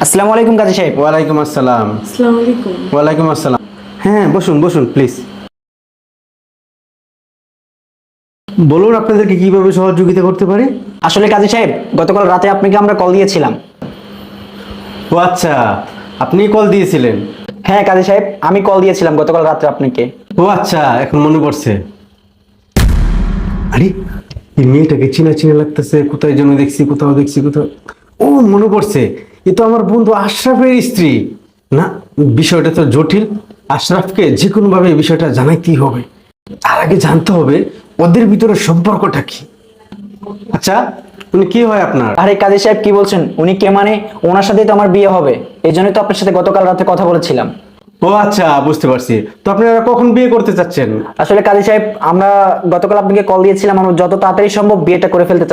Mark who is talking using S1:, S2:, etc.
S1: আসসালামু আলাইকুম কাজী সাহেব।
S2: ওয়ালাইকুম আসসালাম।
S3: আসসালামু আলাইকুম।
S2: ওয়ালাইকুম আসসালাম। হ্যাঁ, বসুন বসুন প্লিজ। বলুন আপনাদেরকে কিভাবে সহযোগিতা করতে পারি।
S1: আসলে কাজী সাহেব, গতকাল রাতে আপনাকে আমরা কল দিয়েছিলাম।
S2: ও আচ্ছা, আপনি কল দিয়েছিলেন।
S1: হ্যাঁ কাজী সাহেব, আমি কল দিয়েছিলাম গতকাল রাতে আপনাকে।
S2: ও আচ্ছা, এখন মনে পড়ছে। আরে, এই মেয়েটাকে চিনা চিনা লাগতেছে, কোথায় যেন দেখছি, কোথাও দেখছি, কোথাও। ও, মনে পড়ছে, এ তো আমার বন্ধু আশরাফের স্ত্রী। না, বিষয়টা তো জটিল। আশরাফকে যে কোনো ভাবে এই বিষয়টা জানাইতেই হবে। তার আগে জানতে হবে ওদের ভিতরে সম্পর্কটা কি। আচ্ছা, উনি কি হয় আপনার?
S1: আরে কাজী সাহেব কি বলছেন? উনি কে মানে? ওনার সাথেই তো আমার বিয়ে হবে, এই জন্যই তো আপনার সাথে গতকাল রাতে কথা বলেছিলাম।
S2: ও আচ্ছা, বুঝতে পারছি। তো আপনারা কখন বিয়ে করতে চাচ্ছেন?
S1: আসলে কাজী সাহেব, আমরা গতকাল আপনাকে কল দিয়েছিলাম, আমরা যত তাড়াতাড়ি সম্ভব বিয়েটা করে ফেলতে